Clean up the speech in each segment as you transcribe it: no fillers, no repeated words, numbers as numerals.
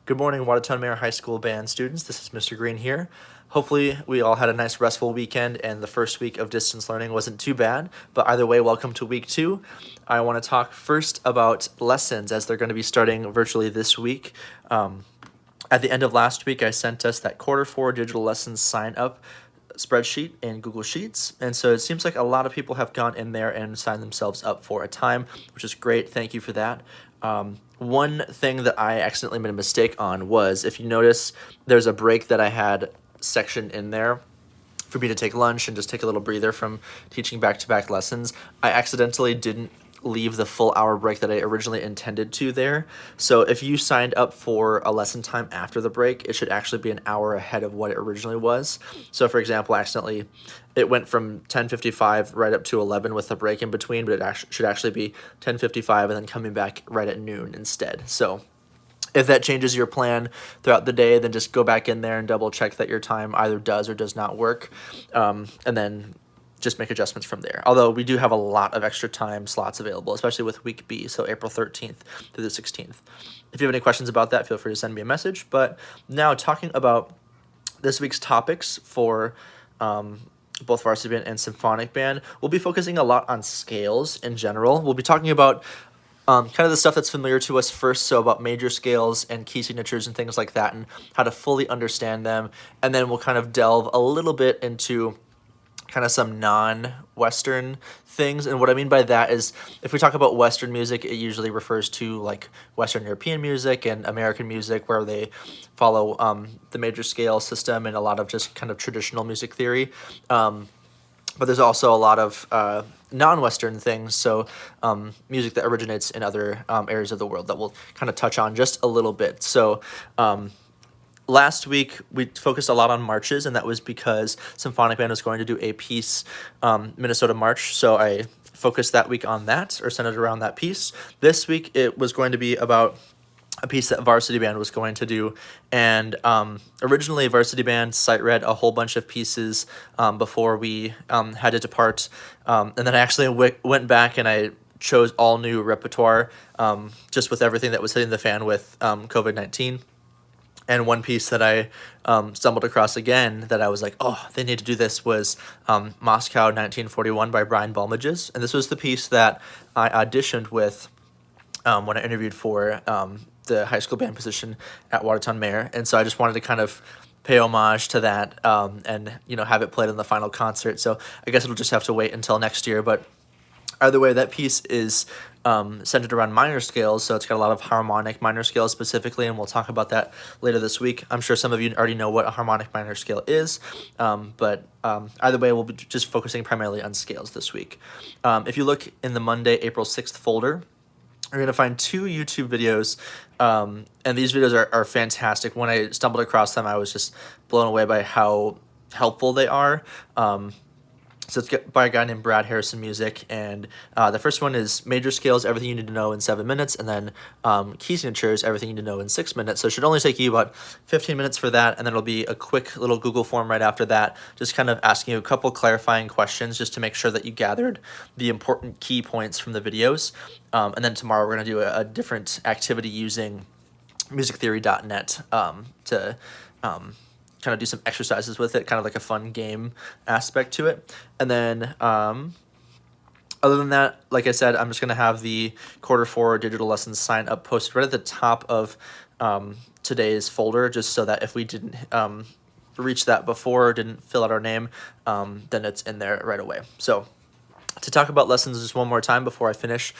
Good morning, Watertown Mare High School band students. This is Mr. Green here. Hopefully, we all had a nice restful weekend and the first week of distance learning wasn't too bad. But either way, welcome to week 2. I want to talk first about lessons as they're going to be starting virtually this week. At the end of last week, I sent us that Q4 digital lessons sign up spreadsheet in Google Sheets. And so it seems like a lot of people have gone in there and signed themselves up for a time, which is great. Thank you for that. One thing that I accidentally made a mistake on was, if you notice, there's a break that I had section in there for me to take lunch and just take a little breather from teaching back-to-back lessons. I accidentally didn't leave the full hour break that I originally intended to there. So if you signed up for a lesson time after the break, it should actually be an hour ahead of what it originally was. So for example, it went from 10:55 right up to 11 with a break in between, but it should actually be 10:55 and then coming back right at noon instead. So if that changes your plan throughout the day, then just go back in there and double check that your time either does or does not work, and then just make adjustments from there. Although we do have a lot of extra time slots available, especially with week B, so April 13th through the 16th. If you have any questions about that, feel free to send me a message. But now talking about this week's topics for both varsity band and symphonic band, we'll be focusing a lot on scales in general. We'll be talking about kind of the stuff that's familiar to us first, so about major scales and key signatures and things like that, and how to fully understand them. And then we'll kind of delve a little bit into kind of some non-Western things. And what I mean by that is, if we talk about Western music, it usually refers to like Western European music and American music, where they follow the major scale system and a lot of just kind of traditional music theory. But there's also a lot of non-Western things, so music that originates in other areas of the world that we'll kind of touch on just a little bit. So last week, we focused a lot on marches, and that was because Symphonic Band was going to do a piece, Minnesota March, so I focused that week on that, or centered around that piece. This week, it was going to be about a piece that Varsity Band was going to do, and originally Varsity Band sight read a whole bunch of pieces before we had to depart, and then I actually went back and I chose all new repertoire, just with everything that was hitting the fan with COVID-19. And one piece that I stumbled across again that I was like, oh, they need to do this, was Moscow 1941 by Brian Balmages. And this was the piece that I auditioned with when I interviewed for the high school band position at Watertown Mare. And so I just wanted to kind of pay homage to that and, have it played in the final concert. So I guess it'll just have to wait until next year. But either way, that piece is centered around minor scales, so it's got a lot of harmonic minor scales specifically, and we'll talk about that later this week. I'm sure some of you already know what a harmonic minor scale is, but either way, we'll be just focusing primarily on scales this week. If you look in the Monday, April 6th folder, you're going to find 2 YouTube videos, and these videos are fantastic. When I stumbled across them, I was just blown away by how helpful they are. So it's by a guy named Brad Harrison Music, and the first one is major scales, everything you need to know in 7 minutes, and then key signatures, everything you need to know in 6 minutes. So it should only take you about 15 minutes for that, and then it'll be a quick little Google form right after that, just kind of asking you a couple clarifying questions just to make sure that you gathered the important key points from the videos. And then tomorrow we're going to do a different activity using musictheory.net to kind of do some exercises with it, kind of like a fun game aspect to it. And then other than that, like I said, I'm just going to have the Q4 digital lessons sign up posted right at the top of today's folder, just so that if we didn't reach that before, didn't fill out our name, then it's in there right away. So to talk about lessons just one more time before I finish,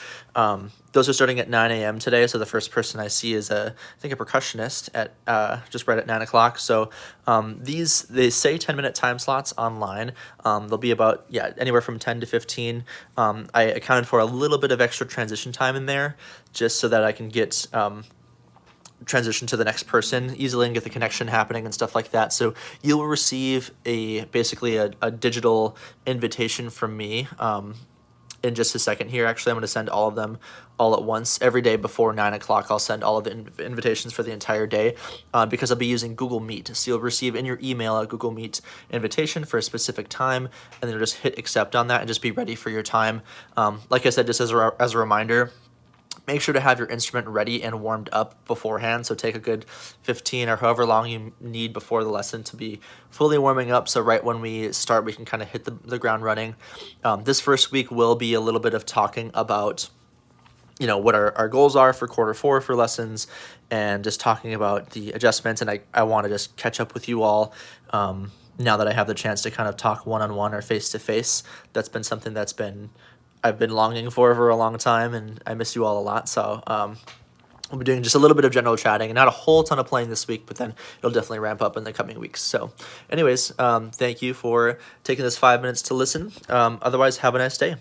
those are starting at 9 a.m. today, so the first person I see is I think a percussionist at just right at 9 o'clock. So they say 10-minute time slots online. They'll be about, anywhere from 10 to 15. I accounted for a little bit of extra transition time in there, just so that I can get transition to the next person easily and get the connection happening and stuff like that. So you'll receive basically a digital invitation from me in just a second here. Actually, I'm going to send all of them all at once. Every day before 9 o'clock, I'll send all of the invitations for the entire day because I'll be using Google Meet. So you'll receive in your email a Google Meet invitation for a specific time, and then you'll just hit accept on that and just be ready for your time. Like I said, just as a reminder, Make sure to have your instrument ready and warmed up beforehand. So take a good 15 or however long you need before the lesson to be fully warming up. So right when we start, we can kind of hit the ground running. This first week will be a little bit of talking about what our goals are for Q4 for lessons, and just talking about the adjustments. And I want to just catch up with you all now that I have the chance to kind of talk one-on-one or face-to-face. That's been something I've been longing for a long time, and I miss you all a lot. So we'll be doing just a little bit of general chatting and not a whole ton of playing this week, but then it'll definitely ramp up in the coming weeks. So anyways, thank you for taking this 5 minutes to listen. Otherwise, have a nice day.